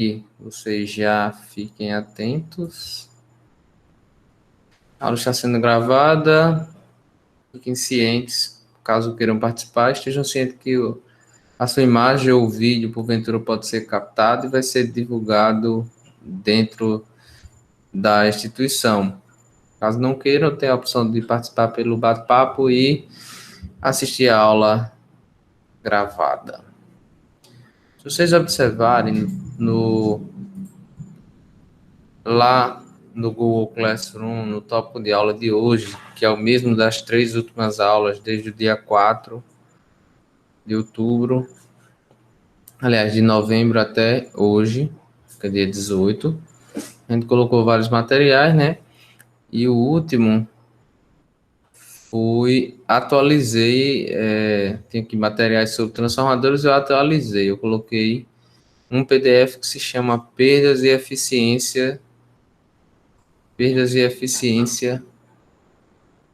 que vocês já fiquem atentos. A aula está sendo gravada. Fiquem cientes, caso queiram participar, estejam cientes que a sua imagem ou vídeo, porventura, pode ser captado e vai ser divulgado dentro da instituição. Caso não queiram, tem a opção de participar pelo bate-papo e assistir a aula gravada. Se vocês observarem lá no Google Classroom, no tópico de aula de hoje, que é o mesmo das 3 últimas aulas, desde o dia 4 de outubro, aliás, de novembro até hoje, que é dia 18, a gente colocou vários materiais, né? E o último atualizei, tem aqui materiais sobre transformadores, eu atualizei, eu coloquei um PDF que se chama perdas e eficiência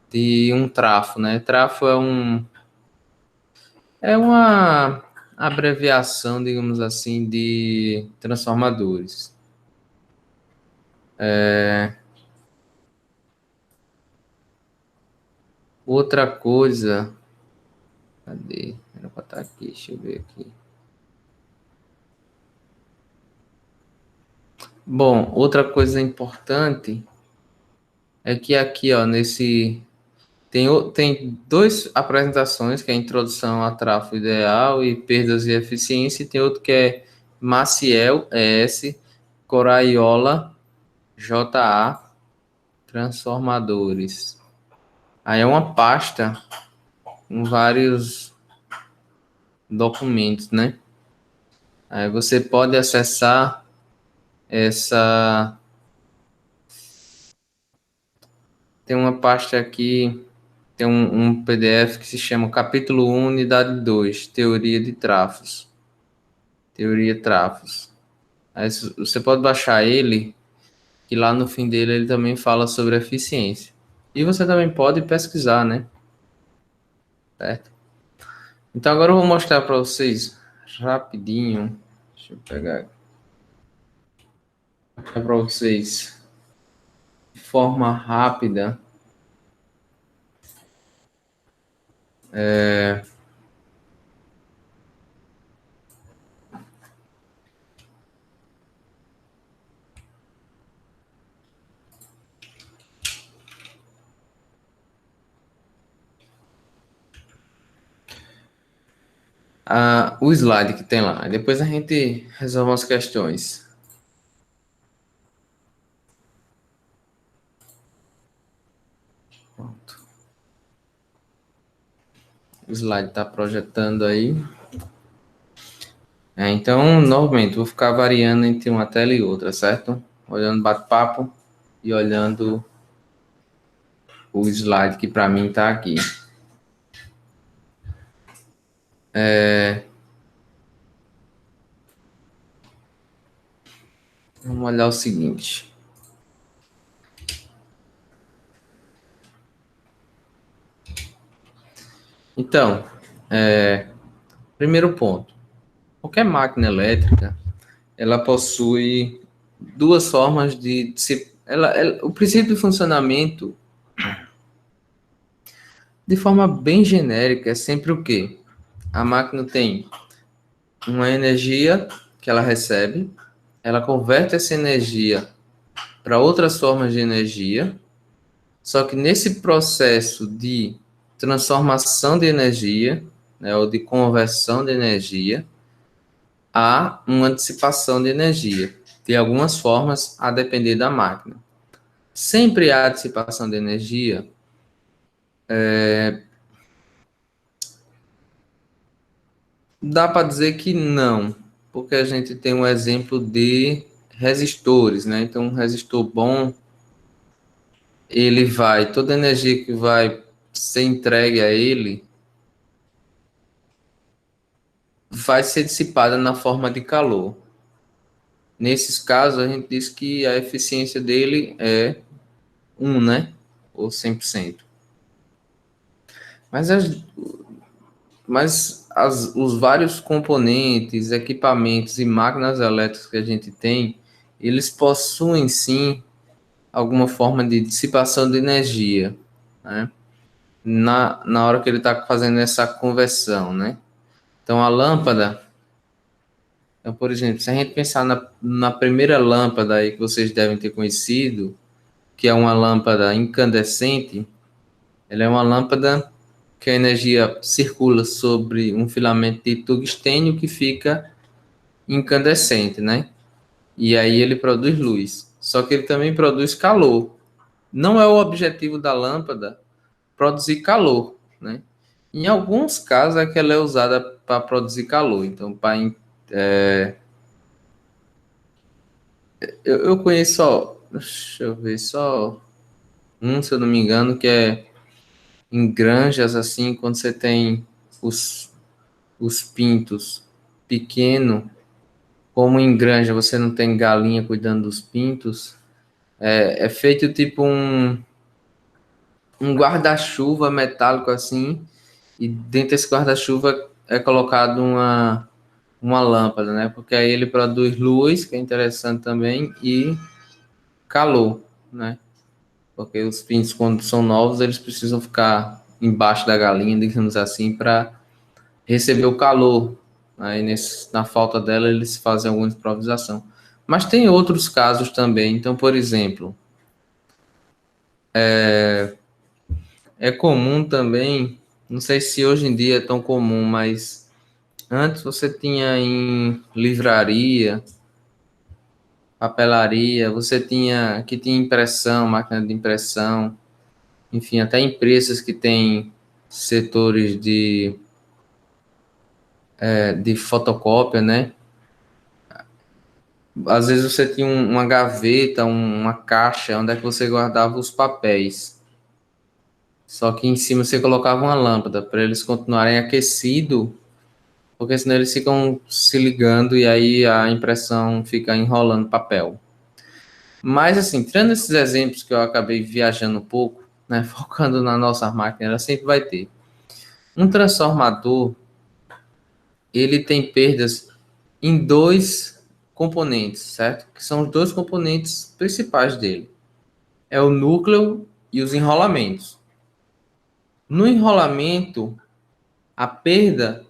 de um trafo, né? Trafo é uma abreviação, digamos assim, de transformadores. Outra coisa, cadê? Era para estar aqui, deixa eu ver aqui. Bom, outra coisa importante é que aqui, ó, tem duas apresentações, que é a introdução a tráfego ideal e perdas e eficiência, e tem outro que é Maciel ES, Coraiola JA, transformadores. Aí é uma pasta com vários documentos, né? Aí você pode acessar essa. Tem uma pasta aqui, tem um PDF que se chama Capítulo 1, Unidade 2, Teoria de Trafos. Teoria Trafos. Aí você pode baixar ele, que lá no fim dele ele também fala sobre eficiência. E você também pode pesquisar, né? Certo? Então agora eu vou mostrar para vocês rapidinho. Deixa eu pegar para vocês de forma rápida. O slide que tem lá. Depois a gente resolve as questões. Pronto. O slide está projetando aí. Então, novamente, vou ficar variando entre uma tela e outra, certo? Olhando bate-papo e olhando o slide que para mim está aqui. Vamos olhar o seguinte. Então, primeiro ponto. Qualquer máquina elétrica, ela possui duas formas de se... o princípio de funcionamento, de forma bem genérica, é sempre o quê? A máquina tem uma energia que ela recebe, ela converte essa energia para outras formas de energia, só que nesse processo de transformação de energia, né, ou de conversão de energia, há uma dissipação de energia, de algumas formas, a depender da máquina. Sempre há dissipação de energia. Dá para dizer que não, porque a gente tem um exemplo de resistores, né? Então, um resistor bom, toda a energia que vai ser entregue a ele vai ser dissipada na forma de calor. Nesses casos, a gente diz que a eficiência dele é 1, né? Ou 100%. Mas os vários componentes, equipamentos e máquinas elétricas que a gente tem, eles possuem sim alguma forma de dissipação de energia, né? Na hora que ele está fazendo essa conversão, né? Então a lâmpada, então, por exemplo, se a gente pensar na primeira lâmpada aí que vocês devem ter conhecido, que é uma lâmpada incandescente, ela é uma lâmpada que a energia circula sobre um filamento de tungstênio que fica incandescente, né? E aí ele produz luz. Só que ele também produz calor. Não é o objetivo da lâmpada produzir calor, né? Em alguns casos é que ela é usada para produzir calor. Então, eu conheço só, deixa eu ver, só um, se eu não me engano, que é em granjas, assim, quando você tem os, os pintos pequeno, como em granja você não tem galinha cuidando dos pintos, é feito tipo um guarda-chuva metálico assim, e dentro desse guarda-chuva é colocado uma lâmpada, né? Porque aí ele produz luz, que é interessante também, e calor, né? Porque os pintos, quando são novos, eles precisam ficar embaixo da galinha, digamos assim, para receber o calor. Aí, na falta dela, eles fazem alguma improvisação. Mas tem outros casos também. Então, por exemplo, é comum também, não sei se hoje em dia é tão comum, mas antes você tinha em livraria, papelaria, você tinha que tinha impressão, máquina de impressão, enfim, até empresas que têm setores de fotocópia, né? Às vezes você tinha uma gaveta, uma caixa, onde é que você guardava os papéis. Só que em cima você colocava uma lâmpada para eles continuarem aquecidos, porque senão eles ficam se ligando e aí a impressão fica enrolando papel. Mas assim, tirando esses exemplos que eu acabei viajando um pouco, né, focando na nossa máquina, ela sempre vai ter. Um transformador, ele tem perdas em dois componentes, certo? Que são os dois componentes principais dele. É o núcleo e os enrolamentos. No enrolamento, a perda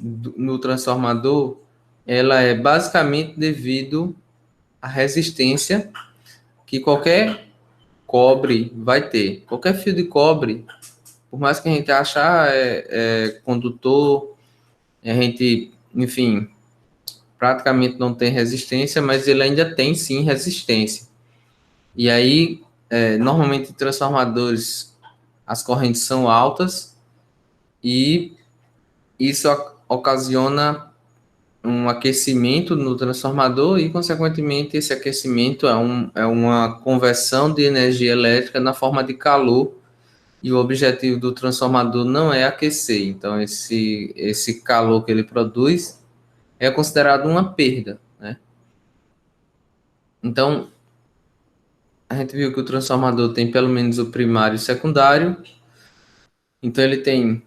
no transformador, ela é basicamente devido à resistência que qualquer cobre vai ter. Qualquer fio de cobre, por mais que a gente ache, é condutor, a gente, enfim, praticamente não tem resistência, mas ele ainda tem sim resistência. E aí, normalmente transformadores, as correntes são altas e isso ocasiona um aquecimento no transformador e, consequentemente, esse aquecimento é uma conversão de energia elétrica na forma de calor e o objetivo do transformador não é aquecer. Então, esse calor que ele produz é considerado uma perda, né? Então, a gente viu que o transformador tem pelo menos o primário e o secundário. Então, ele tem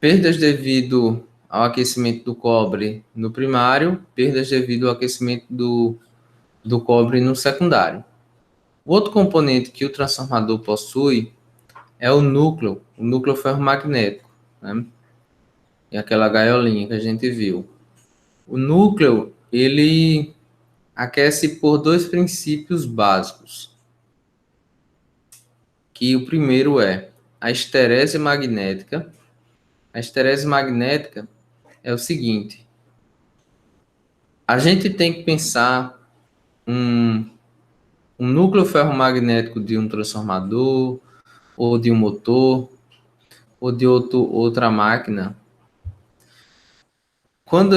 perdas devido ao aquecimento do cobre no primário, perdas devido ao aquecimento do cobre no secundário. O outro componente que o transformador possui é o núcleo ferromagnético, né? E aquela gaiolinha que a gente viu. O núcleo, ele aquece por dois princípios básicos, que o primeiro é a esterese magnética. A esterese magnética é o seguinte: a gente tem que pensar um, um núcleo ferromagnético de um transformador, ou de um motor, ou de outra máquina. Quando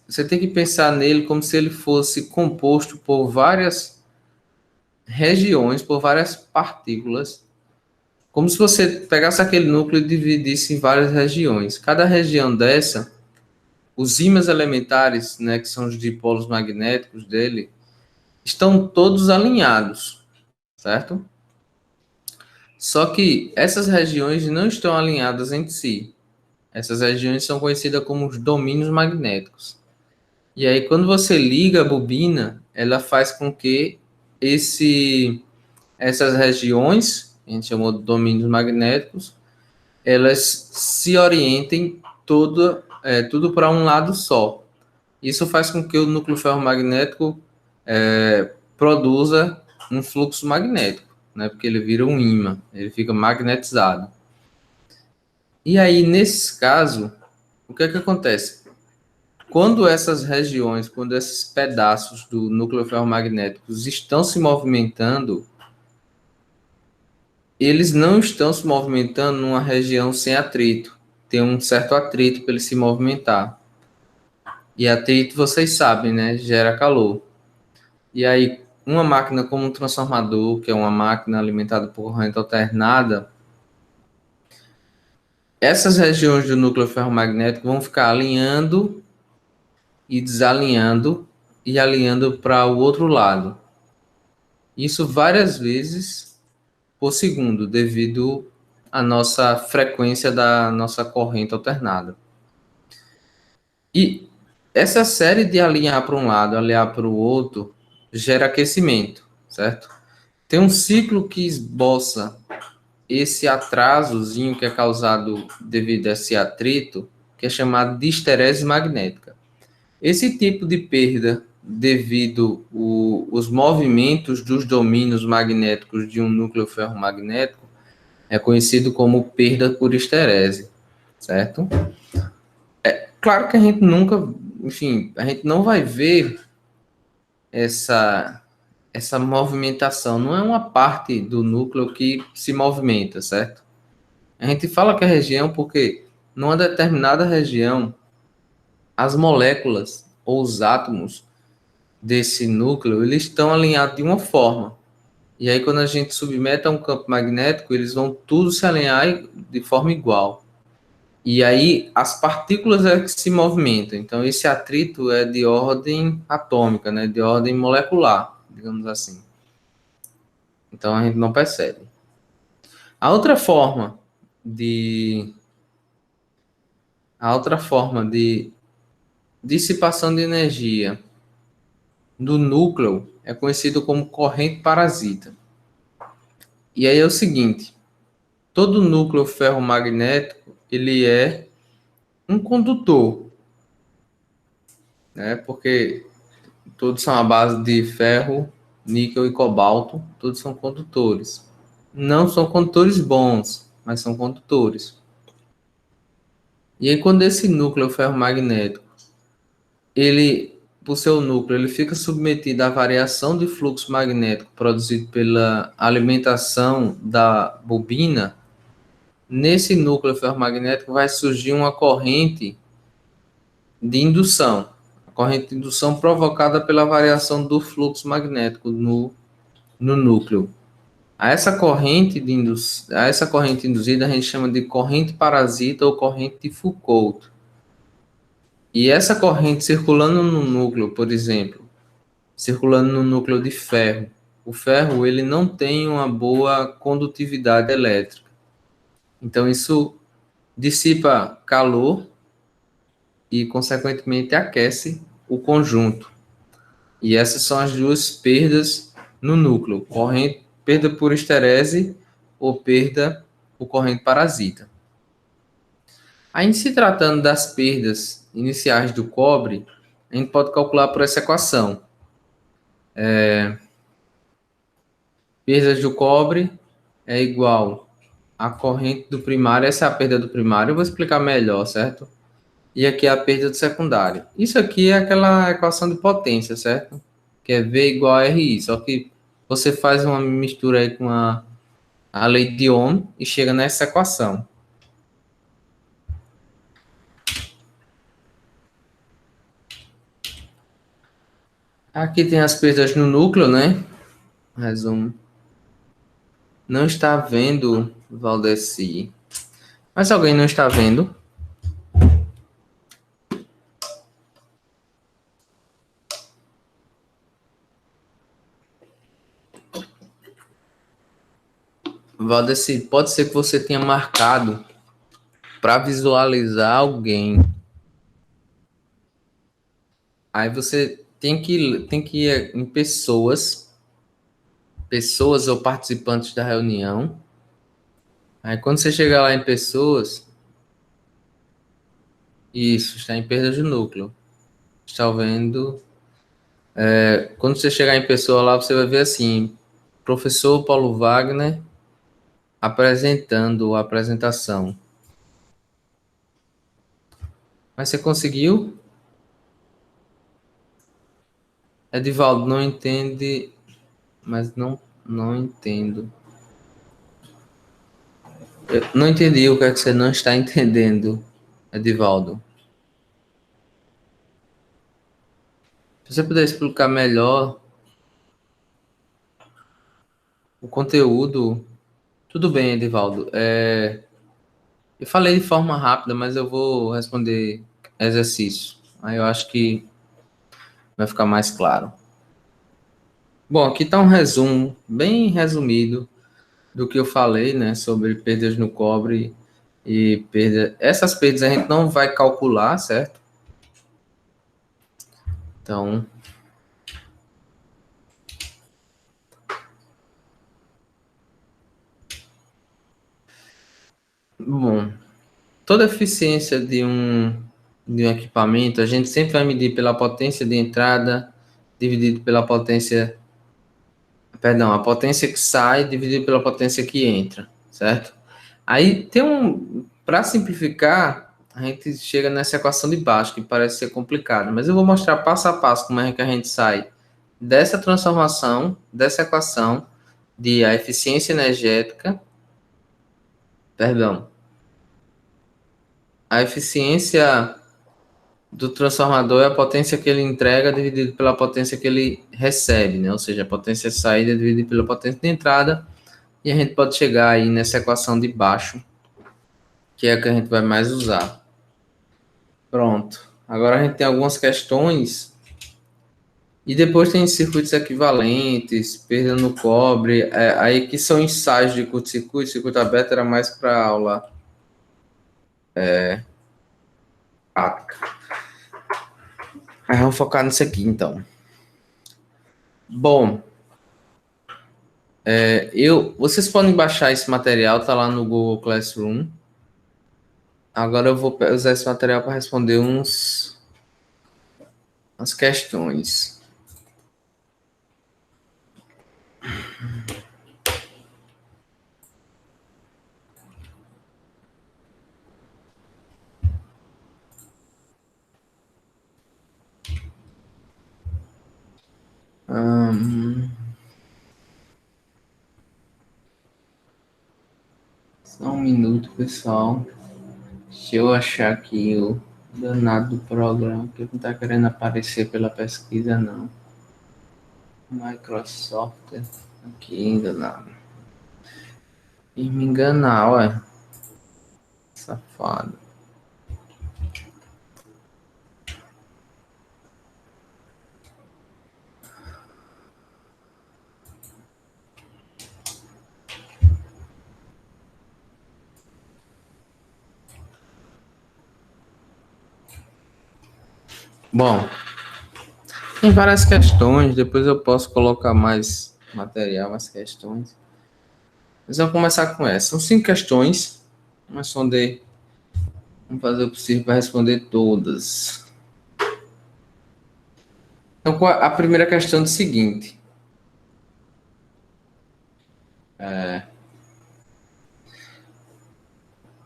você tem que pensar nele como se ele fosse composto por várias regiões, por várias partículas, como se você pegasse aquele núcleo e dividisse em várias regiões. Cada região dessa, os ímãs elementares, né, que são os dipolos magnéticos dele, estão todos alinhados, certo? Só que essas regiões não estão alinhadas entre si. Essas regiões são conhecidas como os domínios magnéticos. E aí, quando você liga a bobina, ela faz com que essas regiões, que a gente chamou de domínios magnéticos, elas se orientem tudo para um lado só. Isso faz com que o núcleo ferromagnético produza um fluxo magnético, né? Porque ele vira um ímã, ele fica magnetizado. E aí, nesse caso, o que é que acontece? Quando esses pedaços do núcleo ferromagnético estão se movimentando, eles não estão se movimentando numa região sem atrito. Tem um certo atrito para ele se movimentar. E atrito, vocês sabem, né? Gera calor. E aí, uma máquina como um transformador, que é uma máquina alimentada por corrente alternada, essas regiões do núcleo ferromagnético vão ficar alinhando e desalinhando e alinhando para o outro lado. Isso várias vezes por segundo, devido à nossa frequência da nossa corrente alternada. E essa série de alinhar para um lado, alinhar para o outro, gera aquecimento, certo? Tem um ciclo que esboça esse atrasozinho que é causado devido a esse atrito, que é chamado de histerese magnética. Esse tipo de perda devido os movimentos dos domínios magnéticos de um núcleo ferromagnético é conhecido como perda por histerese, certo? Claro que a gente nunca, enfim, a gente não vai ver essa essa movimentação, não é uma parte do núcleo que se movimenta, certo? A gente fala que é região porque numa determinada região as moléculas ou os átomos desse núcleo, eles estão alinhados de uma forma. E aí quando a gente submete a um campo magnético, eles vão tudo se alinhar de forma igual. E aí as partículas é que se movimentam. Então esse atrito é de ordem atômica, né, de ordem molecular, digamos assim. Então a gente não percebe. A outra forma de a outra forma de dissipação de energia do núcleo é conhecido como corrente parasita. E aí é o seguinte, todo núcleo ferromagnético, ele é um condutor, né? Porque todos são à base de ferro, níquel e cobalto, todos são condutores. Não são condutores bons, mas são condutores. E aí quando esse núcleo ferromagnético, ele, por seu núcleo, ele fica submetido à variação de fluxo magnético produzido pela alimentação da bobina, nesse núcleo ferromagnético vai surgir uma corrente de indução, a corrente de indução provocada pela variação do fluxo magnético no núcleo. A essa corrente induzida a gente chama de corrente parasita ou corrente de Foucault. E essa corrente circulando no núcleo, por exemplo, circulando no núcleo de ferro, o ferro ele não tem uma boa condutividade elétrica. Então isso dissipa calor e, consequentemente, aquece o conjunto. E essas são as duas perdas no núcleo: corrente, perda por esterese ou perda por corrente parasita. Aí, se tratando das perdas iniciais do cobre, a gente pode calcular por essa equação. Perdas do cobre é igual a corrente do primário, essa é a perda do primário, eu vou explicar melhor, certo? E aqui é a perda do secundário. Isso aqui é aquela equação de potência, certo? Que é V igual a RI, só que você faz uma mistura aí com a lei de Ohm e chega nessa equação. Aqui tem as perdas no núcleo, né? Resumo. Não está vendo, Valdeci. Mas alguém não está vendo? Valdeci, pode ser que você tenha marcado para visualizar alguém. Aí você tem que ir em pessoas ou participantes da reunião. Aí quando você chegar lá em pessoas, isso, está em perda de núcleo. Está vendo? Quando você chegar em pessoa lá, você vai ver assim, professor Paulo Wagner apresentando a apresentação. Mas você conseguiu? Edivaldo, não entende, mas não entendo. Eu não entendi o que é que você não está entendendo, Edivaldo. Se você puder explicar melhor o conteúdo, tudo bem, Edivaldo. Eu falei de forma rápida, mas eu vou responder exercício. Aí eu acho que vai ficar mais claro. Bom, aqui está um resumo, bem resumido, do que eu falei, né, sobre perdas no cobre e perda. Essas perdas a gente não vai calcular, certo? Então, bom, toda eficiência de um equipamento, a gente sempre vai medir pela potência de entrada dividido pela potência, perdão, a potência que sai dividido pela potência que entra, certo? Aí tem para simplificar, a gente chega nessa equação de baixo, que parece ser complicada, mas eu vou mostrar passo a passo como é que a gente sai dessa transformação, dessa equação de a eficiência energética, perdão, a eficiência do transformador é a potência que ele entrega dividido pela potência que ele recebe, né? Ou seja, a potência de saída dividida pela potência de entrada, e a gente pode chegar aí nessa equação de baixo, que é a que a gente vai mais usar. Pronto. Agora a gente tem algumas questões e depois tem circuitos equivalentes, perda no cobre, aí que são ensaios de curto-circuito, circuito aberto era mais para aula prática. Aí vamos focar nisso aqui então. Bom, vocês podem baixar esse material, tá lá no Google Classroom. Agora eu vou usar esse material para responder umas questões. Só um minuto, pessoal. Se eu achar aqui o danado do programa, que não tá querendo aparecer pela pesquisa, não. Microsoft, aqui, enganado. E me enganar, ué. Safado. Bom, tem várias questões, depois eu posso colocar mais material, mais questões. Mas vamos começar com essa. São 5 questões. Vamos fazer o possível para responder todas. Então, a primeira questão é o seguinte.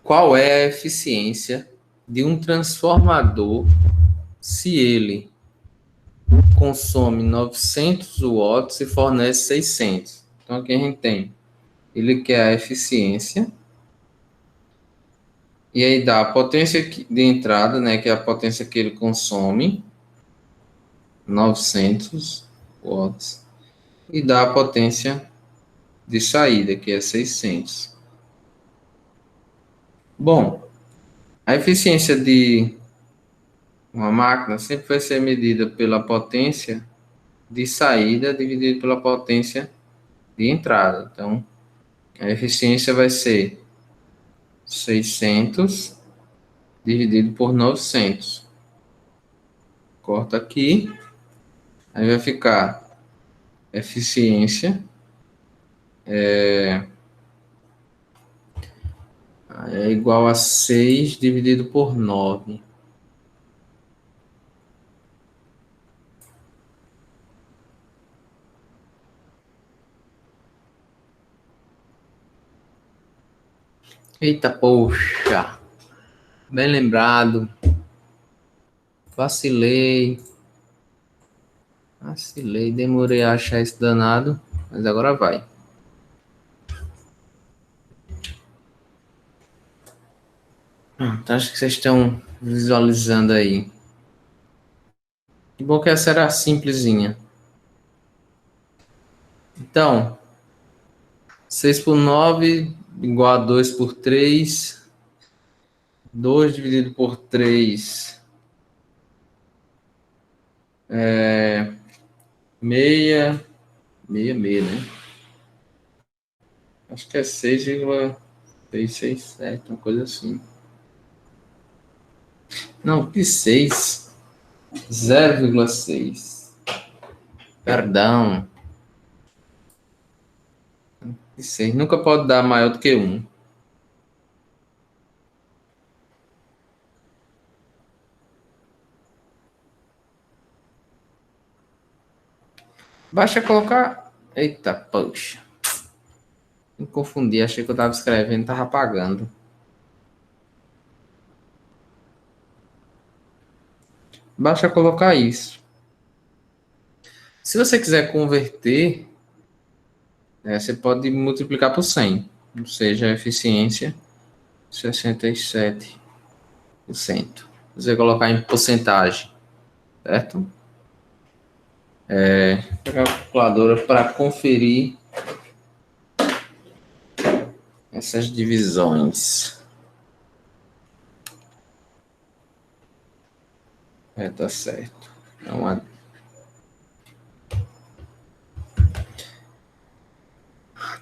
Qual é a eficiência de um transformador se ele consome 900 watts e fornece 600? Então, aqui a gente tem, ele quer a eficiência, e aí dá a potência de entrada, né, que é a potência que ele consome, 900 watts, e dá a potência de saída, que é 600. Bom, a eficiência de uma máquina sempre vai ser medida pela potência de saída dividido pela potência de entrada. Então, a eficiência vai ser 600 dividido por 900. Corta aqui. Aí vai ficar eficiência é igual a 6 dividido por 9. Eita, poxa. Bem lembrado. Vacilei. Vacilei. Demorei a achar esse danado. Mas agora vai. Então acho que vocês estão visualizando aí. Que bom que essa era simplesinha. Então, 6 por 9 igual a 2 por 3. 2 dividido por 3 é meia, meia, né? Acho que é 6,667, uma coisa assim. Não, que 6? 0,6. Perdão. Que 6. Nunca pode dar maior do que 1. Basta colocar. Eita, poxa. Me confundi, achei que eu estava escrevendo, estava apagando. Basta colocar isso. Se você quiser converter, você pode multiplicar por 100. Ou seja, a eficiência 67%. Você colocar em porcentagem, certo? Pegar a calculadora para conferir essas divisões. Tá certo. Então,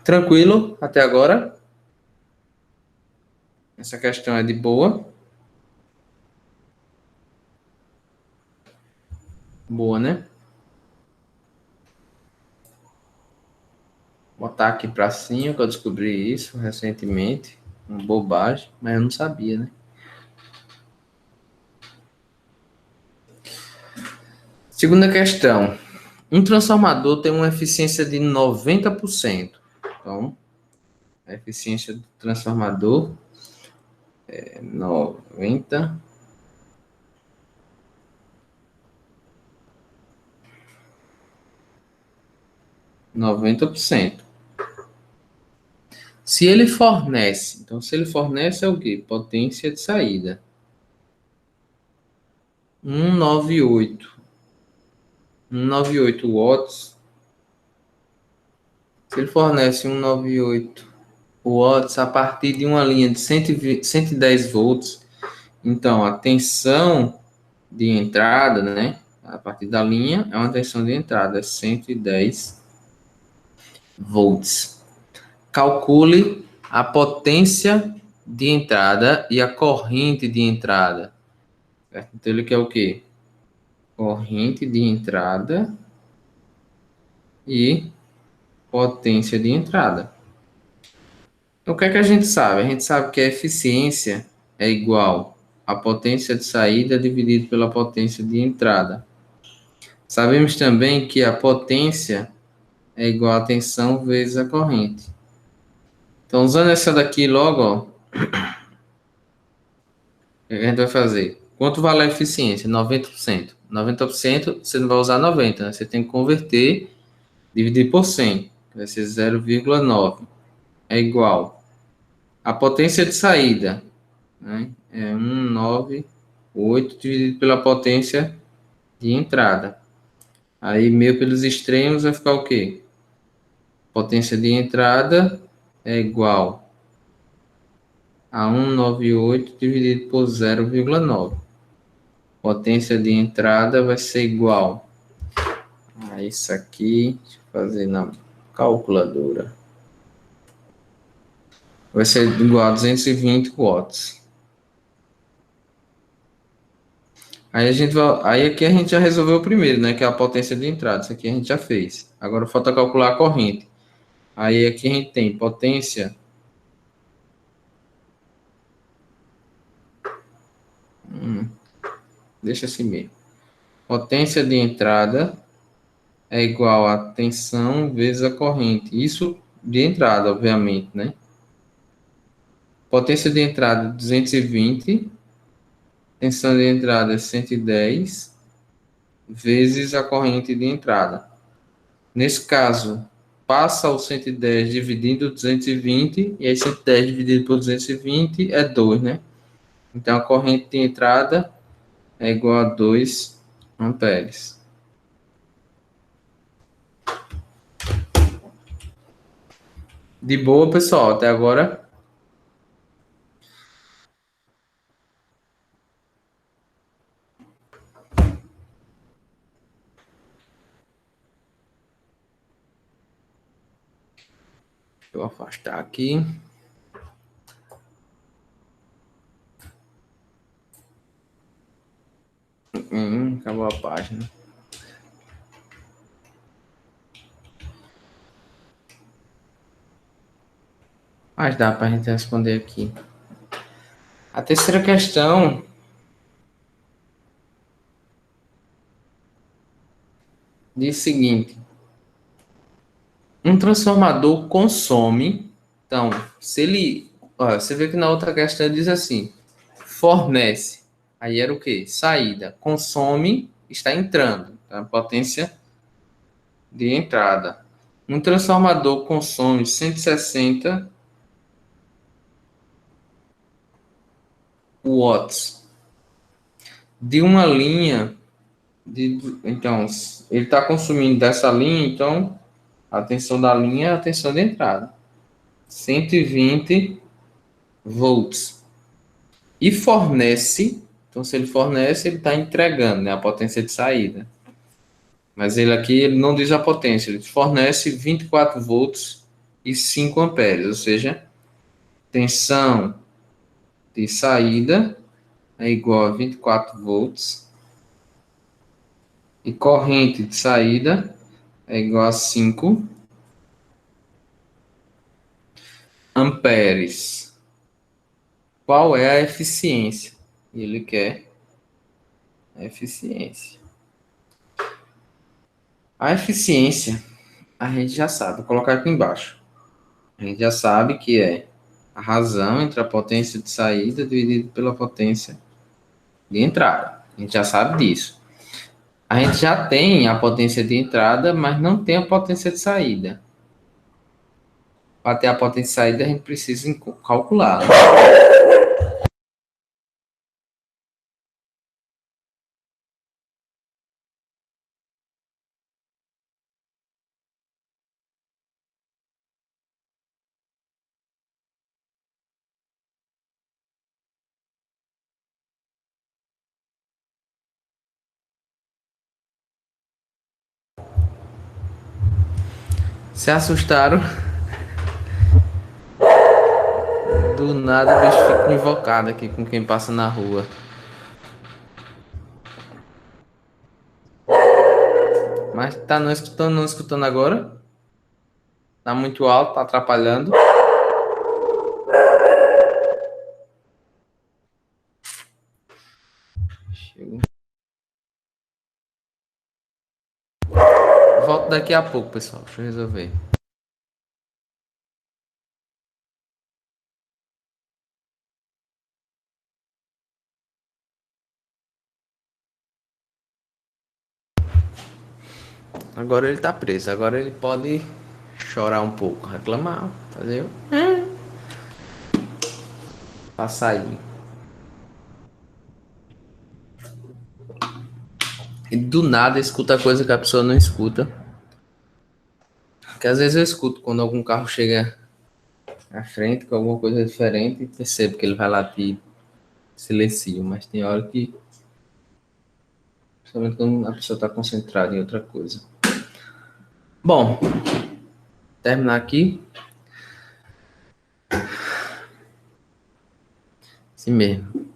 tranquilo até agora? Essa questão é de boa? Boa, né? Vou botar aqui para cima, que eu descobri isso recentemente. Uma bobagem, mas eu não sabia, né? Segunda questão. Um transformador tem uma eficiência de 90%. Então, a eficiência do transformador é 90%. Se ele fornece, então se ele fornece é o quê? Potência de saída. 198 watts. Se ele fornece 198 watts a partir de uma linha de 110 volts, então a tensão de entrada, né? A partir da linha é uma tensão de entrada, é 110 volts. Calcule a potência de entrada e a corrente de entrada. Certo? Então ele quer o quê? Corrente de entrada e potência de entrada. Então, o que é que a gente sabe? A gente sabe que a eficiência é igual a potência de saída dividido pela potência de entrada. Sabemos também que a potência é igual a tensão vezes a corrente. Então, usando essa daqui logo, ó, o que a gente vai fazer? Quanto vale a eficiência? 90%. 90% você não vai usar 90, né? Você tem que converter, dividir por 100, que vai ser 0,9. É igual. A potência de saída, né? É 198 dividido pela potência de entrada. Aí, meio pelos extremos, vai ficar o quê? Potência de entrada é igual a 198 dividido por 0,9. Potência de entrada vai ser igual a isso aqui. Deixa eu fazer na calculadora. Vai ser igual a 220 watts. Aí aqui a gente já resolveu o primeiro, né? Que é a potência de entrada. Isso aqui a gente já fez. Agora falta calcular a corrente. Aí aqui a gente tem potência. Deixa assim mesmo. Potência de entrada é igual a tensão vezes a corrente. Isso de entrada, obviamente, né? Potência de entrada 220, tensão de entrada 110 vezes a corrente de entrada. Nesse caso, passa o 110 dividindo o 220, e aí 110 dividido por 220 é 2, né? Então a corrente de entrada é igual a 2 amperes. De boa, pessoal, até agora. Deixa eu afastar aqui. Acabou a página. Mas dá para a gente responder aqui. A terceira questão diz o seguinte: um transformador consome. Então, se ele. Ó, você vê que na outra questão diz assim: fornece. Aí era o quê? Saída. Consome, está entrando. Então, a potência de entrada. Um transformador consome 160 watts de uma linha então ele está consumindo dessa linha, então a tensão da linha é a tensão de entrada, 120 volts, e fornece. Então se ele fornece, ele está entregando, né, a potência de saída, mas ele não diz a potência, ele fornece 24 volts e 5 amperes, ou seja, tensão de saída é igual a 24 volts e corrente de saída é igual a 5 amperes. Qual é a eficiência? Ele quer a eficiência. A eficiência, a gente já sabe, vou colocar aqui embaixo. A gente já sabe que é a razão entre a potência de saída dividido pela potência de entrada. A gente já sabe disso. A gente já tem a potência de entrada, mas não tem a potência de saída. Para ter a potência de saída, a gente precisa calcular. Se assustaram? Do nada o bicho fica invocado aqui com quem passa na rua. Mas tá não escutando agora? Tá muito alto, tá atrapalhando. Chego. Volto daqui a pouco, pessoal. Deixa eu resolver. Agora ele tá preso. Agora ele pode chorar um pouco, reclamar, fazer pra sair. E do nada escuta coisa que a pessoa não escuta. Porque às vezes eu escuto quando algum carro chega à frente com alguma coisa diferente e percebo que ele vai latir, silencio. Mas tem hora que, principalmente quando a pessoa está concentrada em outra coisa. Bom, terminar aqui. Assim mesmo.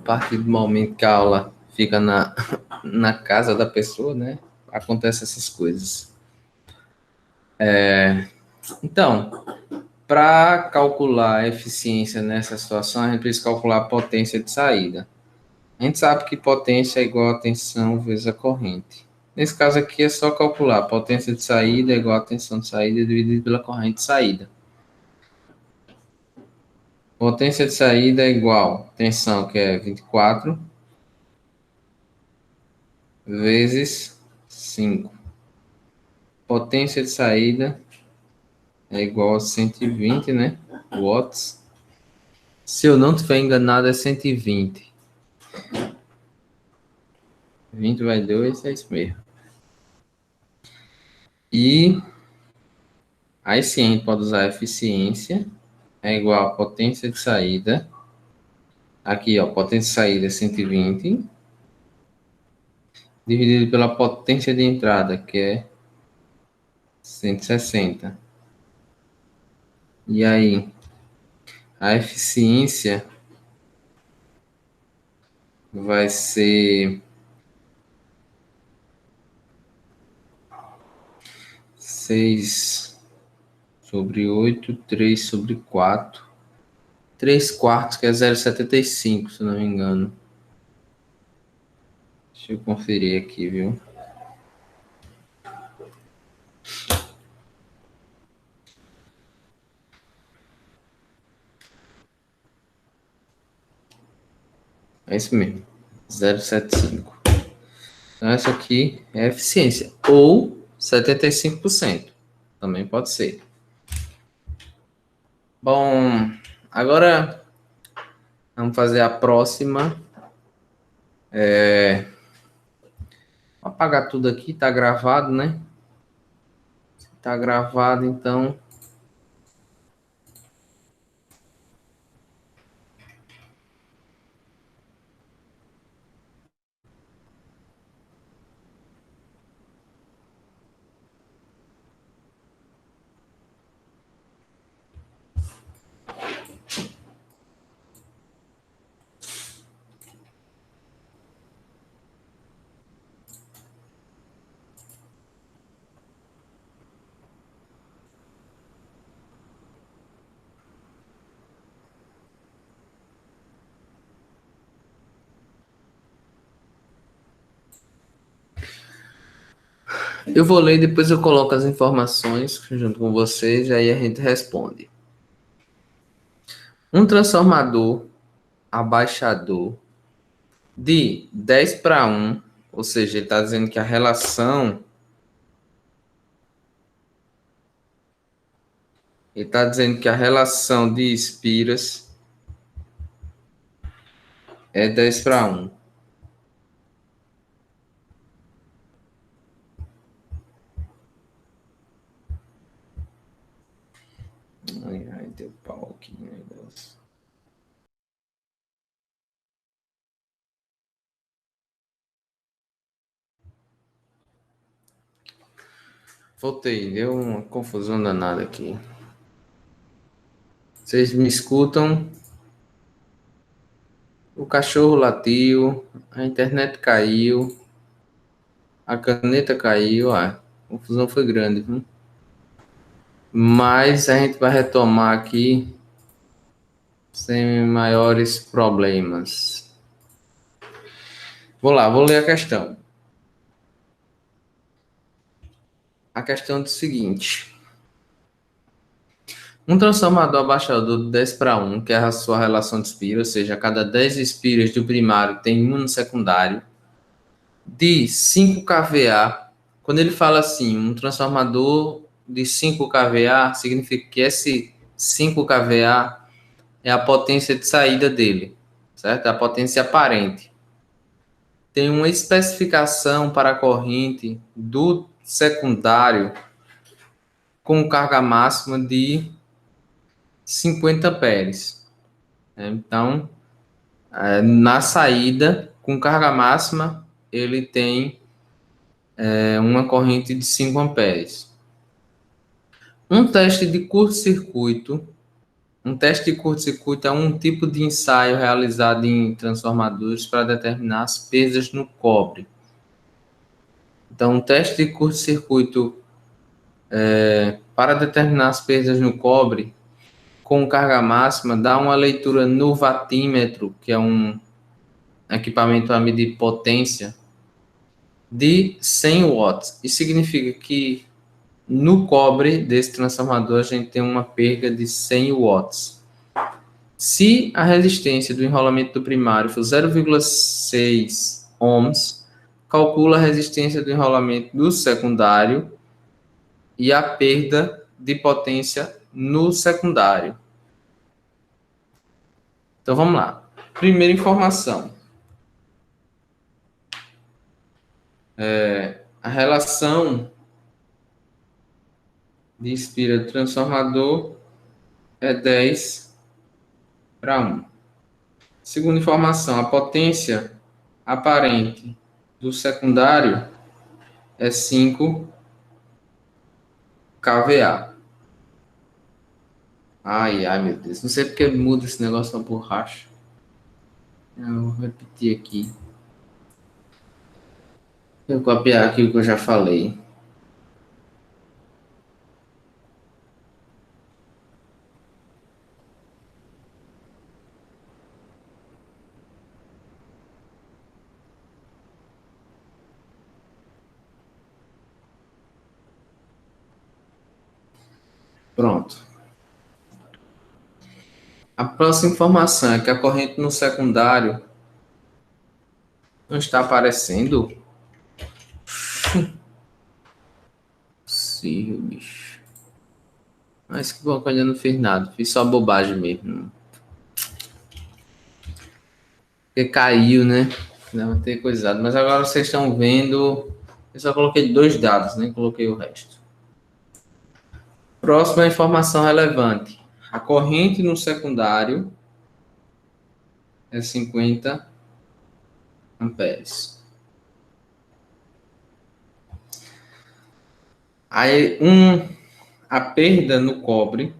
partir do momento que a aula fica na casa da pessoa, né? Acontecem essas coisas. Então, para calcular a eficiência nessa situação, a gente precisa calcular a potência de saída. A gente sabe que potência é igual a tensão vezes a corrente. Nesse caso aqui é só calcular a potência de saída é igual a tensão de saída dividido pela corrente de saída. Potência de saída é igual a tensão, que é 24, vezes 5. Potência de saída é igual a 120, né? Watts. Se eu não estiver enganado, é 120. 20 vai 2, é isso mesmo. E aí sim, a gente pode usar a eficiência, é igual a potência de saída. Aqui, ó, potência de saída é 120, dividido pela potência de entrada, que é 160. E aí, a eficiência vai ser 6 sobre 8, 3 sobre 4. 3 quartos, que é 0,75, se não me engano. Deixa eu conferir aqui, viu? É isso mesmo, 0,75. Então, essa aqui é a eficiência. Ou 75%. Também pode ser. Bom, agora vamos fazer a próxima. Vou apagar tudo aqui, tá gravado, né? Tá gravado, então. Eu vou ler e depois eu coloco as informações junto com vocês, e aí a gente responde. Um transformador abaixador de 10 para 1, ou seja, ele está dizendo que a relação. Ele está dizendo que a relação de espiras é 10 para 1. Ai, deu pau aqui no negócio. Voltei, deu uma confusão danada aqui. Vocês me escutam? O cachorro latiu, a internet caiu, a caneta caiu, a confusão foi grande, viu? Mas a gente vai retomar aqui sem maiores problemas. Vou lá, vou ler a questão. A questão é o seguinte. Um transformador abaixador de 10 para 1, que é a sua relação de espira, ou seja, a cada 10 espiras do primário tem um no secundário, de 5 kVA. Quando ele fala assim, um transformador de 5 kVA, significa que esse 5 kVA é a potência de saída dele, certo? É a potência aparente. Tem uma especificação para a corrente do secundário com carga máxima de 50 amperes. Então, na saída, com carga máxima, ele tem uma corrente de 5 amperes. Um teste de curto-circuito Um teste de curto-circuito é um tipo de ensaio realizado em transformadores para determinar as perdas no cobre. Então, um teste de curto-circuito para determinar as perdas no cobre com carga máxima dá uma leitura no watímetro, que é um equipamento a medir potência, de 100 watts. Isso significa que no cobre desse transformador a gente tem uma perda de 100 watts. Se a resistência do enrolamento do primário for 0,6 ohms, calcula a resistência do enrolamento do secundário e a perda de potência no secundário. Então vamos lá. Primeira informação. A relação de espira do transformador é 10:1. Segunda informação, a potência aparente do secundário é 5 kVA. Ai, meu Deus. Não sei porque muda esse negócio na borracha. Eu vou repetir aqui. Eu vou copiar aqui o que eu já falei. Pronto. A próxima informação é que a corrente no secundário não está aparecendo. Possível, bicho. Mas que bom que eu ainda não fiz nada. Fiz só bobagem mesmo. Porque caiu, né? Deve ter coisado. Mas agora vocês estão vendo. Eu só coloquei 2 dados, nem coloquei o resto. Próxima informação relevante. A corrente no secundário é 50 amperes. Aí, a perda no cobre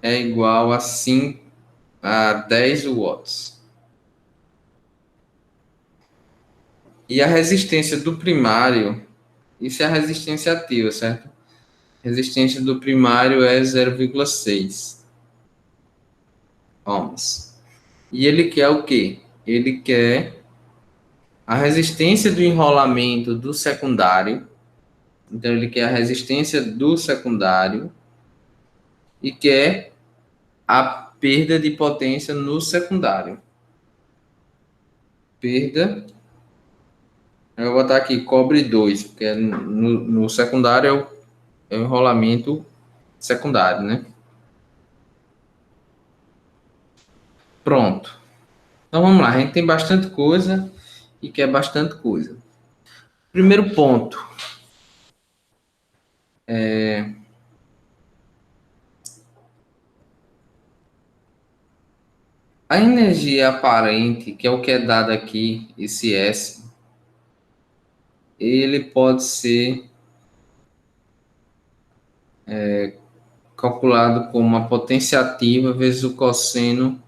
é igual a 10 watts. E a resistência do primário, isso é a resistência ativa, certo? A resistência do primário é 0,6 ohms. E ele quer o quê? Ele quer a resistência do enrolamento do secundário. Então, ele quer a resistência do secundário e quer a perda de potência no secundário. Perda. Eu vou botar aqui cobre 2, porque no secundário é o enrolamento secundário, né? Pronto. Então vamos lá, a gente tem bastante coisa e quer bastante coisa. Primeiro ponto. A energia aparente, que é o que é dado aqui, esse S, ele pode ser calculado como a potência ativa vezes o cosseno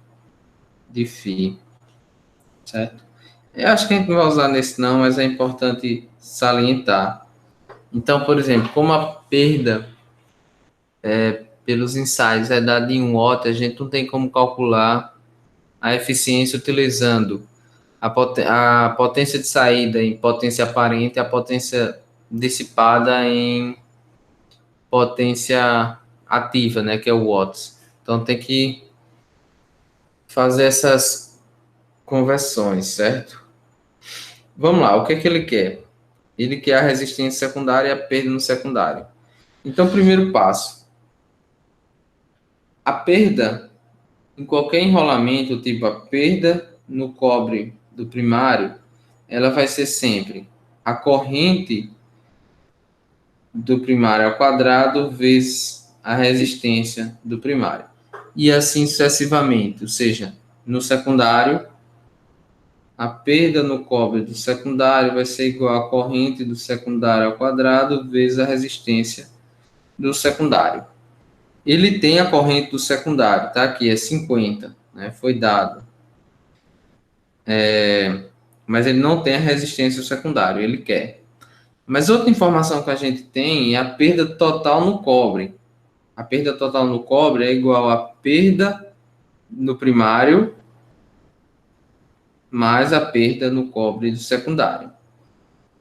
de φ, certo? Eu acho que a gente não vai usar nesse não, mas é importante salientar. Então, por exemplo, como a perda pelos ensaios é dada em 1 watt, a gente não tem como calcular a eficiência utilizando a potência de saída em potência aparente e a potência dissipada em potência ativa, né, que é o watts. Então tem que fazer essas conversões, certo? Vamos lá, o que é que ele quer? Ele quer a resistência secundária e a perda no secundário. Então, primeiro passo. A perda em qualquer enrolamento, tipo a perda no cobre do primário, ela vai ser sempre a corrente do primário ao quadrado vezes a resistência do primário. E assim sucessivamente, ou seja, no secundário a perda no cobre do secundário vai ser igual à corrente do secundário ao quadrado vezes a resistência do secundário. Ele tem a corrente do secundário, tá? Aqui é 50, né? Foi dado. Mas ele não tem a resistência do secundário, ele quer. Mas outra informação que a gente tem é a perda total no cobre. A perda total no cobre é igual à perda no primário mais a perda no cobre do secundário.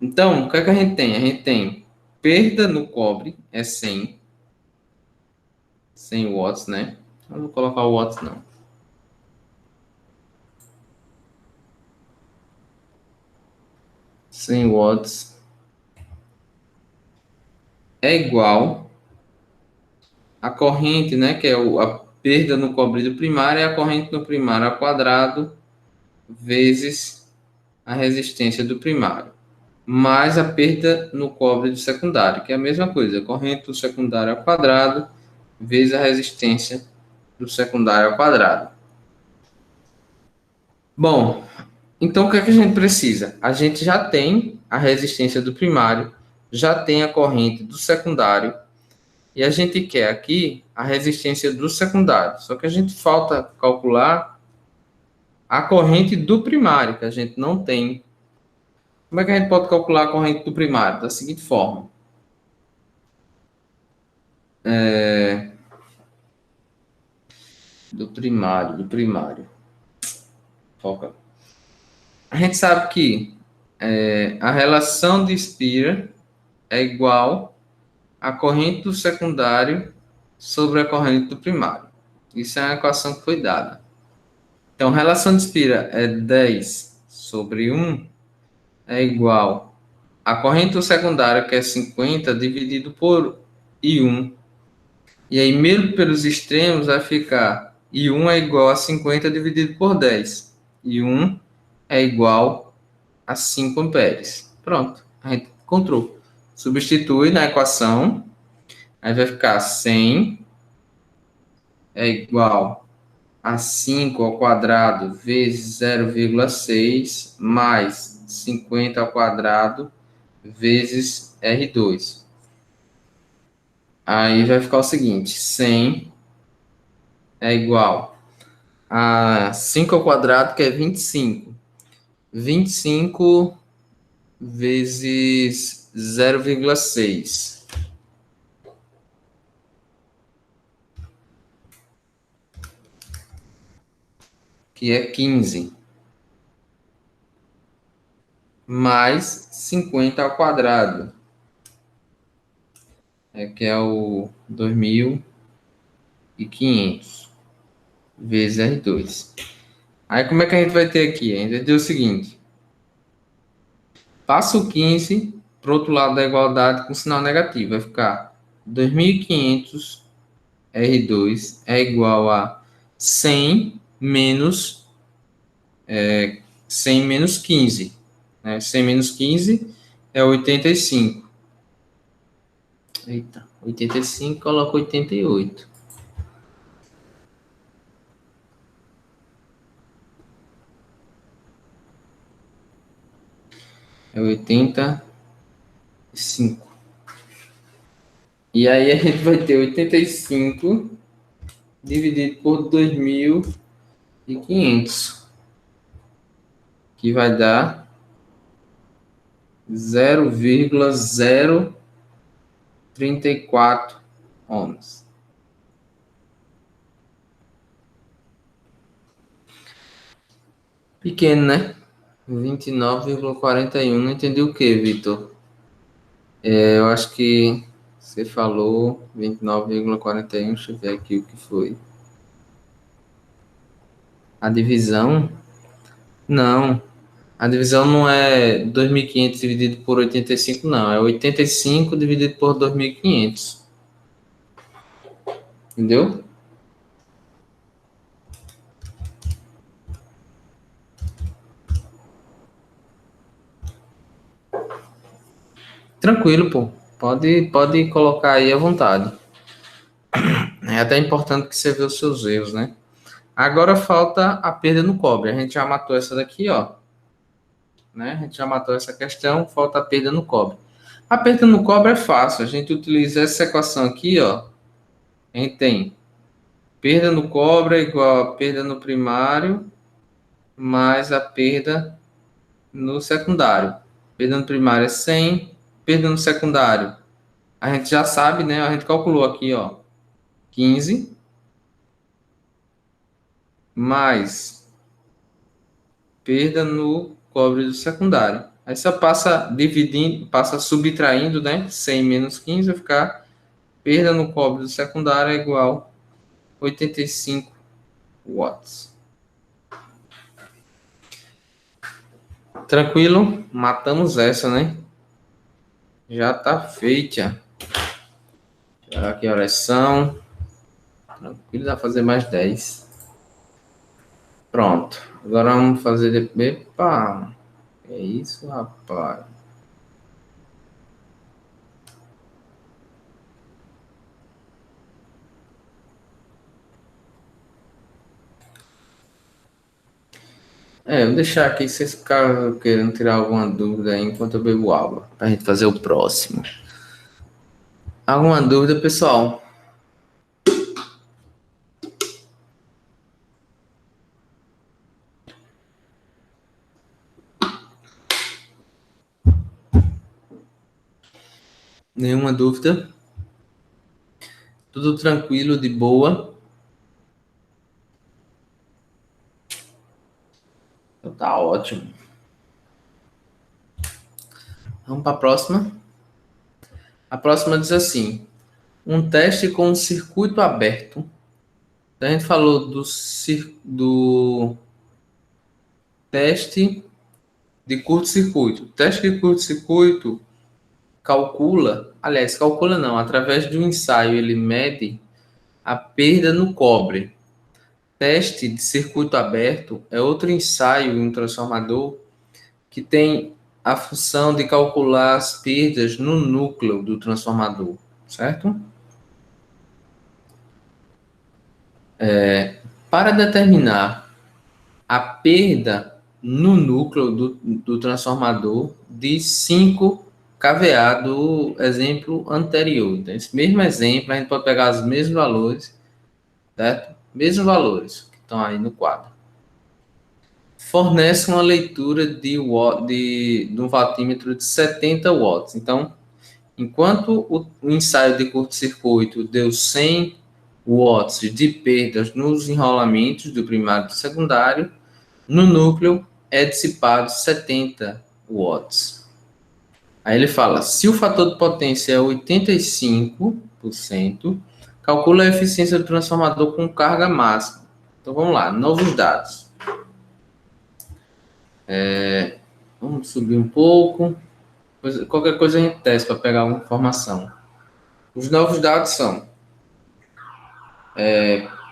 Então, o que é que a gente tem? A gente tem perda no cobre é 100 watts, né? Eu não vou colocar o watts, não. $100 é igual a corrente, né? Que é a perda no cobre do primário, é a corrente no primário ao quadrado vezes a resistência do primário, mais a perda no cobre do secundário, que é a mesma coisa, a corrente do secundário ao quadrado vezes a resistência do secundário ao quadrado. Bom, então o que é que a gente precisa? A gente já tem a resistência do primário, já tem a corrente do secundário, e a gente quer aqui a resistência do secundário. Só que a gente falta calcular a corrente do primário, que a gente não tem. Como é que a gente pode calcular a corrente do primário? Da seguinte forma. Do primário. Foca. A gente sabe que a relação de Spear é igual à corrente do secundário sobre a corrente do primário. Isso é uma equação que foi dada. Então, a relação de Spear é 10 sobre 1 é igual a corrente do secundário, que é 50, dividido por I1. E aí, mesmo pelos extremos, vai ficar I1 é igual a 50 dividido por 10. I1 é igual a 5 amperes. Pronto, a gente encontrou. Substitui na equação, aí vai ficar 100 é igual a 5 ao quadrado vezes 0,6 mais 50 ao quadrado vezes R2. Aí vai ficar o seguinte, 100 é igual a 5 ao quadrado, que é 25. 25 vezes 0,6. Que é 15. Mais 50 ao quadrado. Que é o 2.500 vezes R2. Aí como é que a gente vai ter aqui? A gente vai ter o seguinte. Passa o 15 para o outro lado da igualdade com sinal negativo. Vai ficar 2.500 R2 é igual a 100 menos 100 menos 15. 100 menos 15 é 85. Eita, 85, coloca 88. É 85. E aí a gente vai ter 85 dividido por 2.500, que vai dar 0,034 ohms. Pequeno, né? 29,41. Não entendi o que, Vitor? Eu acho que você falou 29,41. Deixa eu ver aqui o que foi. A divisão? Não. A divisão não é 2.500 dividido por 85, não. É 85 dividido por 2.500. Entendeu? Tranquilo, pô. Pode colocar aí à vontade. É até importante que você vê os seus erros, né? Agora falta a perda no cobre. A gente já matou essa daqui, ó. né? A gente já matou essa questão, falta a perda no cobre. A perda no cobre é fácil, a gente utiliza essa equação aqui, ó. A gente tem perda no cobre é igual a perda no primário mais a perda no secundário. Perda no primário é 100, perda no secundário. A gente já sabe, né? A gente calculou aqui, ó, 15 mais perda no cobre do secundário. Aí você passa dividindo, passa subtraindo, né? 100 menos 15 vai ficar perda no cobre do secundário é igual a 85 watts. Tranquilo? Matamos essa, né? Já tá feita. Já que horas são? Tranquilo, dá pra fazer mais 10. Pronto. Agora vamos fazer. Epa! É isso, rapaz. Vou deixar aqui se vocês ficarem querendo tirar alguma dúvida aí enquanto eu bebo água. Pra gente fazer o próximo. Alguma dúvida, pessoal? Nenhuma dúvida? Tudo tranquilo, de boa? Então tá ótimo. Vamos para a próxima. A próxima diz assim: um teste com um circuito aberto. Então, a gente falou do teste de curto-circuito. O teste de curto-circuito calcula não, através do ensaio ele mede a perda no cobre. Teste de circuito aberto é outro ensaio em um transformador que tem a função de calcular as perdas no núcleo do transformador, certo? Para determinar a perda no núcleo do transformador de 5 kVA do exemplo anterior. Então, esse mesmo exemplo, a gente pode pegar os mesmos valores, certo? Mesmos valores que estão aí no quadro. Fornece uma leitura de um wattímetro de 70 watts. Então, enquanto o ensaio de curto-circuito deu 100 watts de perdas nos enrolamentos do primário e do secundário, no núcleo é dissipado 70 watts. Aí ele fala, se o fator de potência é 85%, calcula a eficiência do transformador com carga máxima. Então vamos lá, novos dados. Vamos subir um pouco. Qualquer coisa a gente testa para pegar uma informação. Os novos dados são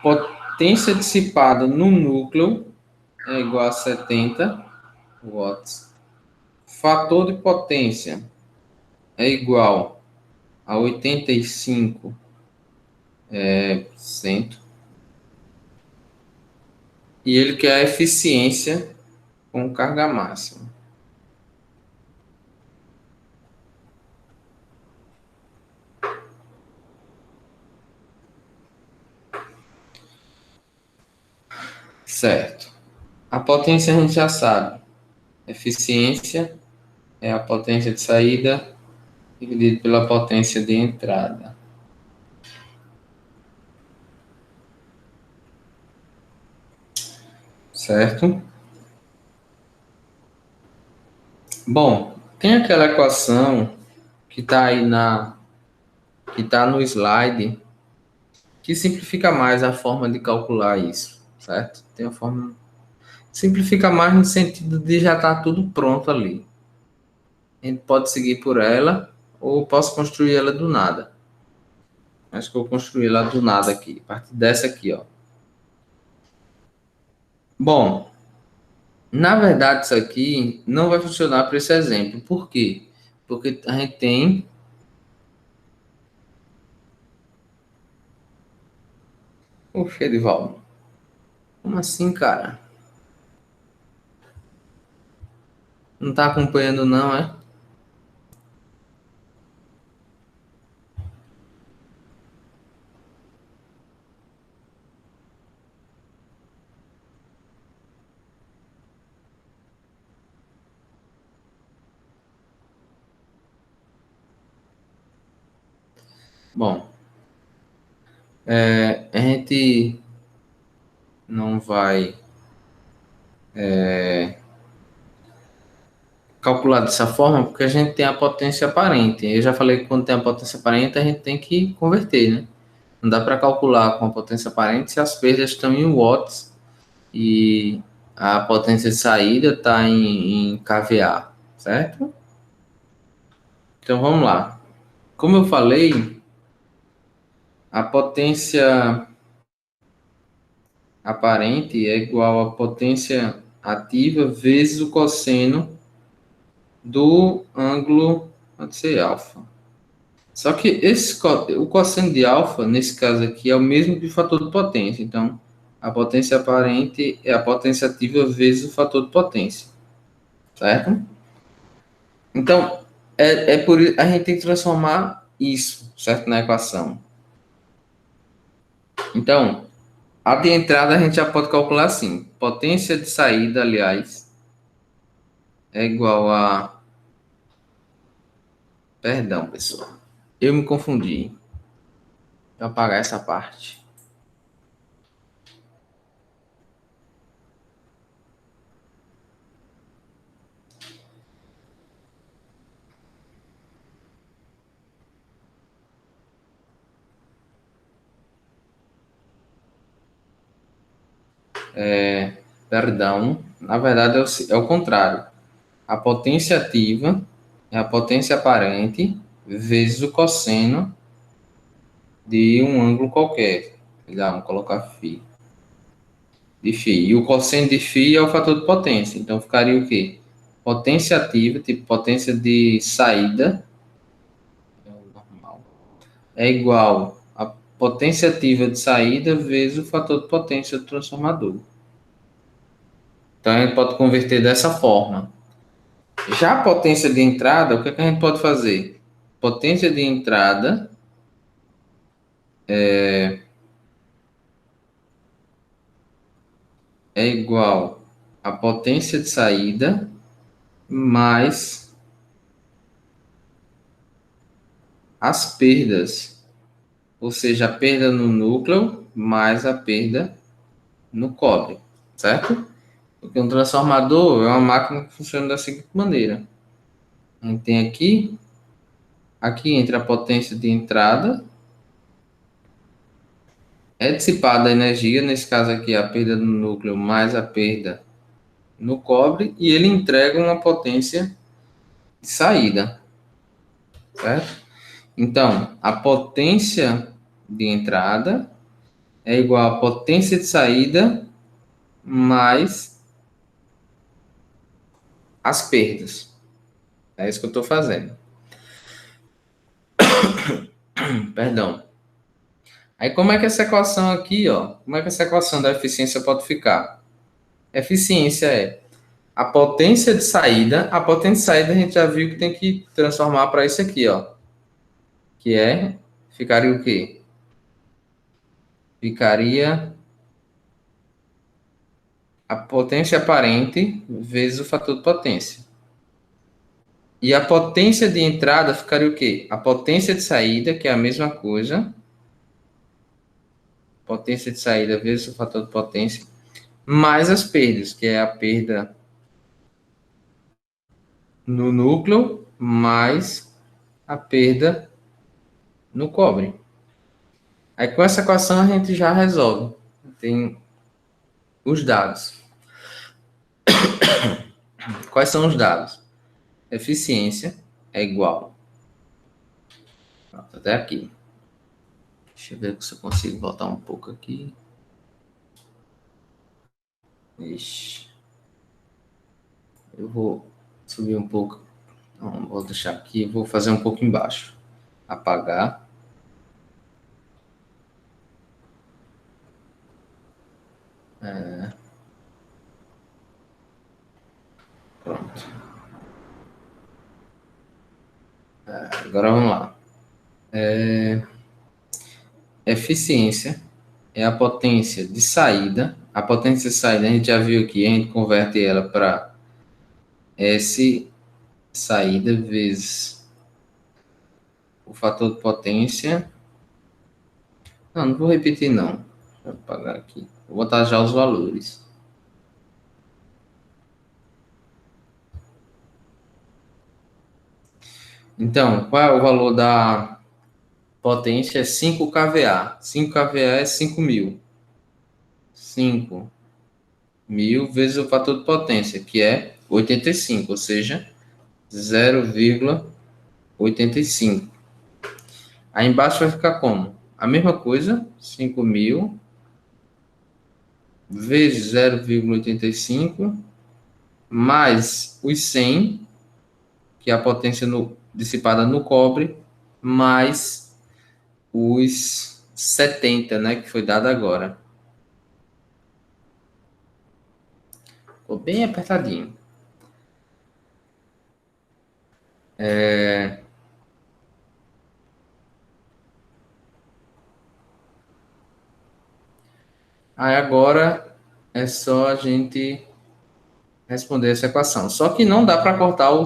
potência dissipada no núcleo é igual a 70 watts. Fator de potência é igual a 85%. E ele quer a eficiência com carga máxima. Certo. A potência a gente já sabe. Eficiência é a potência de saída dividido pela potência de entrada. Certo? Bom, tem aquela equação que está aí que está no slide, que simplifica mais a forma de calcular isso, certo? Tem a forma simplifica mais no sentido de já estar tudo pronto ali. A gente pode seguir por ela ou posso construir ela do nada. Acho que eu vou construir ela do nada aqui, a partir dessa aqui, ó. Bom, na verdade isso aqui não vai funcionar para esse exemplo. Por quê? Porque a gente tem... Poxa, Edivaldo, como assim, cara? Não está acompanhando não, é? Bom, a gente não vai calcular dessa forma porque a gente tem a potência aparente. Eu já falei que quando tem a potência aparente, a gente tem que converter, né? Não dá para calcular com a potência aparente se as perdas estão em watts e a potência de saída está em kVA, certo? Então vamos lá. Como eu falei, a potência aparente é igual à potência ativa vezes o cosseno do ângulo, pode ser alfa. Só que o cosseno de alfa, nesse caso aqui, é o mesmo que o fator de potência. Então, a potência aparente é a potência ativa vezes o fator de potência, certo? Então, por isso a gente tem que transformar isso, certo, na equação. Então, a de entrada a gente já pode calcular assim. Potência de saída, aliás, é igual a... Perdão, pessoal. Eu me confundi. Vou apagar essa parte. Perdão. Na verdade, é o contrário. A potência ativa é a potência aparente vezes o cosseno de um ângulo qualquer. Vamos colocar φ. De φ. E o cosseno de φ é o fator de potência. Então, ficaria o quê? Potência ativa, tipo potência de saída, normal, é igual a potência ativa de saída vezes o fator de potência do transformador. Então, a gente pode converter dessa forma. Já a potência de entrada, o que, é que a gente pode fazer? Potência de entrada é igual a potência de saída mais as perdas, ou seja, a perda no núcleo mais a perda no cobre, certo? Porque um transformador é uma máquina que funciona da seguinte maneira: a gente tem aqui entra a potência de entrada, é dissipada a energia, nesse caso aqui a perda no núcleo mais a perda no cobre, e ele entrega uma potência de saída, certo? Então, a potência de entrada é igual à potência de saída mais as perdas. É isso que eu estou fazendo. Perdão. Aí, como é que essa equação aqui, ó, como é que essa equação da eficiência pode ficar? Eficiência é a potência de saída a gente já viu que tem que transformar para isso aqui, ó, que ficaria o quê? Ficaria a potência aparente vezes o fator de potência. E a potência de entrada ficaria o quê? A potência de saída, que é a mesma coisa, potência de saída vezes o fator de potência, mais as perdas, que é a perda no núcleo, mais a perda no cobre. Aí com essa equação a gente já resolve. Tem os dados. Quais são os dados? Eficiência é igual. Pronto, até aqui. Deixa eu ver se eu consigo voltar um pouco aqui. Ixi. Eu vou subir um pouco. Não, vou deixar aqui. Vou fazer um pouco embaixo. Apagar. Pronto. Agora vamos lá. Eficiência é a potência de saída. A potência de saída a gente já viu aqui, a gente converte ela para S saída vezes o fator de potência. Não vou repetir não. Deixa eu apagar aqui. Vou botar já os valores. Então, qual é o valor da potência? É 5 kVA. 5 kVA é 5.000. 5.000 vezes o fator de potência, que é 85, ou seja, 0,85. Aí embaixo vai ficar como? A mesma coisa, 5.000 vezes 0,85 mais os 100, que é a potência dissipada no cobre, mais os 70, né, que foi dado agora. Ficou bem apertadinho. Aí agora é só a gente responder essa equação. Só que não dá para cortar o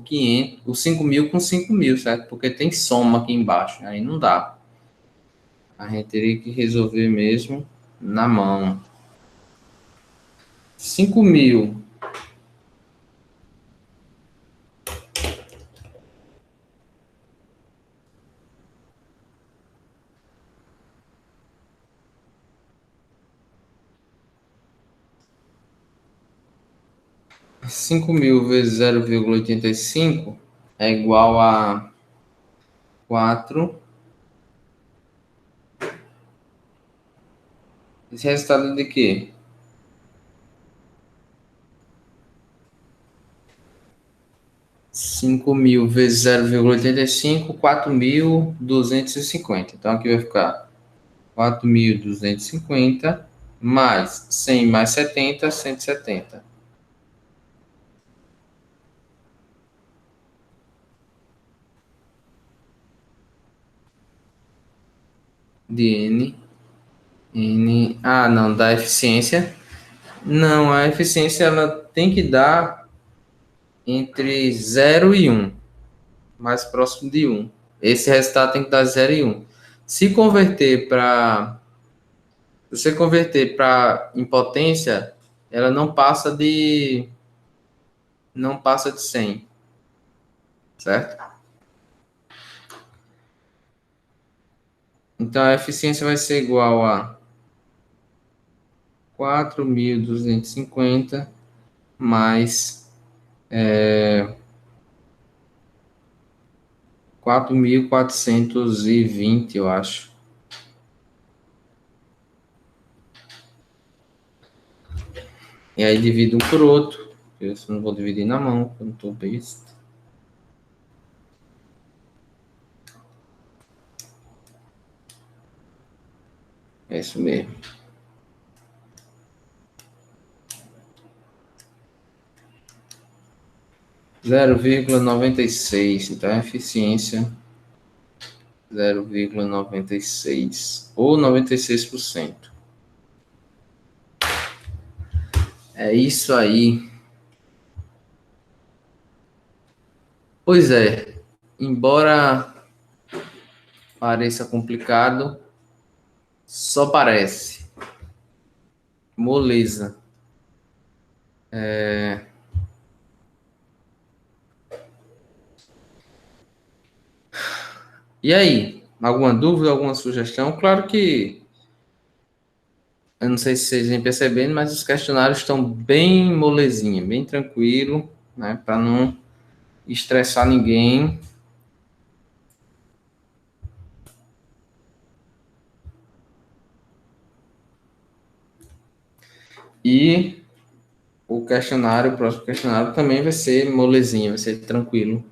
500, os 5.000 com 5.000, certo? Porque tem soma aqui embaixo. Aí não dá. A gente teria que resolver mesmo na mão. 5.000 5.000 vezes 0,85 é igual a 4. Esse resultado é de quê? 5.000 vezes 0,85, 4.250. Então aqui vai ficar 4.250 mais 100 mais 70, 170. De não, da eficiência. Não, a eficiência ela tem que dar entre 0 e 1, mais próximo de 1. Esse resultado tem que dar 0 e 1. Se você converter para em potência, ela não passa de 100, certo? Então a eficiência vai ser igual a 4.250 mais 4.420, eu acho. E aí divido um por outro. Eu não vou dividir na mão, eu não estou besta. É isso mesmo. Zero vírgula 96. Então a eficiência 0,96 ou 96%. É isso aí. Pois é, embora pareça complicado, só parece. Moleza. E aí, alguma dúvida, alguma sugestão? Claro que eu não sei se vocês vêm percebendo, mas os questionários estão bem molezinha, bem tranquilo, né, para não estressar ninguém. E o próximo questionário também vai ser molezinho, vai ser tranquilo,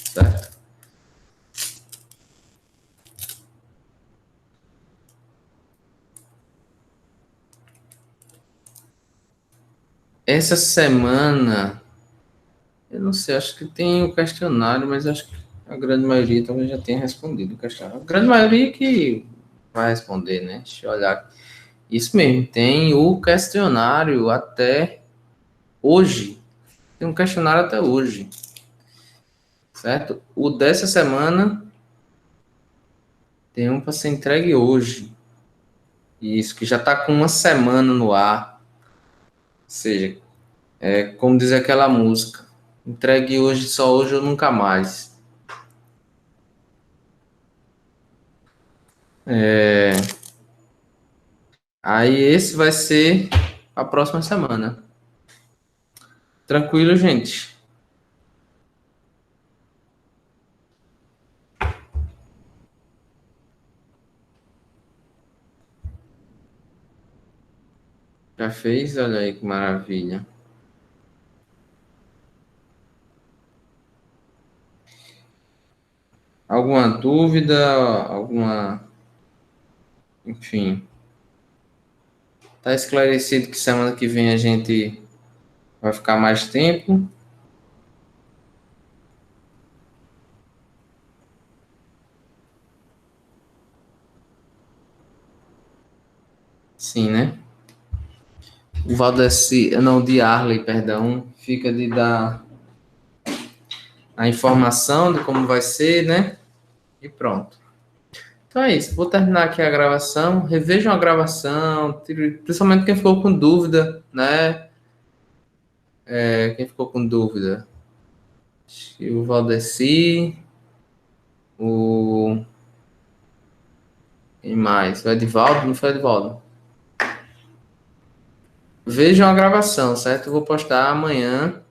certo? Essa semana, eu não sei, acho que tem o questionário, mas acho A grande maioria talvez já tenha respondido o questionário. A grande maioria que vai responder, né? Deixa eu olhar. Isso mesmo, tem o questionário até hoje. Tem um questionário até hoje, certo? O dessa semana tem um para ser entregue hoje. Isso, que já está com uma semana no ar. Ou seja, é como diz aquela música. Entregue hoje, só hoje ou nunca mais. Aí esse vai ser a próxima semana. Tranquilo, gente? Já fez? Olha aí que maravilha. Alguma dúvida? Alguma. Enfim. Tá esclarecido que semana que vem a gente vai ficar mais tempo? Sim, né? O Valdeci, não, de Arley, perdão, fica de dar a informação de como vai ser, né? E pronto. Então é isso. Vou terminar aqui a gravação. Revejam a gravação, principalmente quem ficou com dúvida, né? Quem ficou com dúvida? O Valdeci, o. Quem mais? O Edivaldo? Não foi o Edivaldo? Vejam a gravação, certo? Eu vou postar amanhã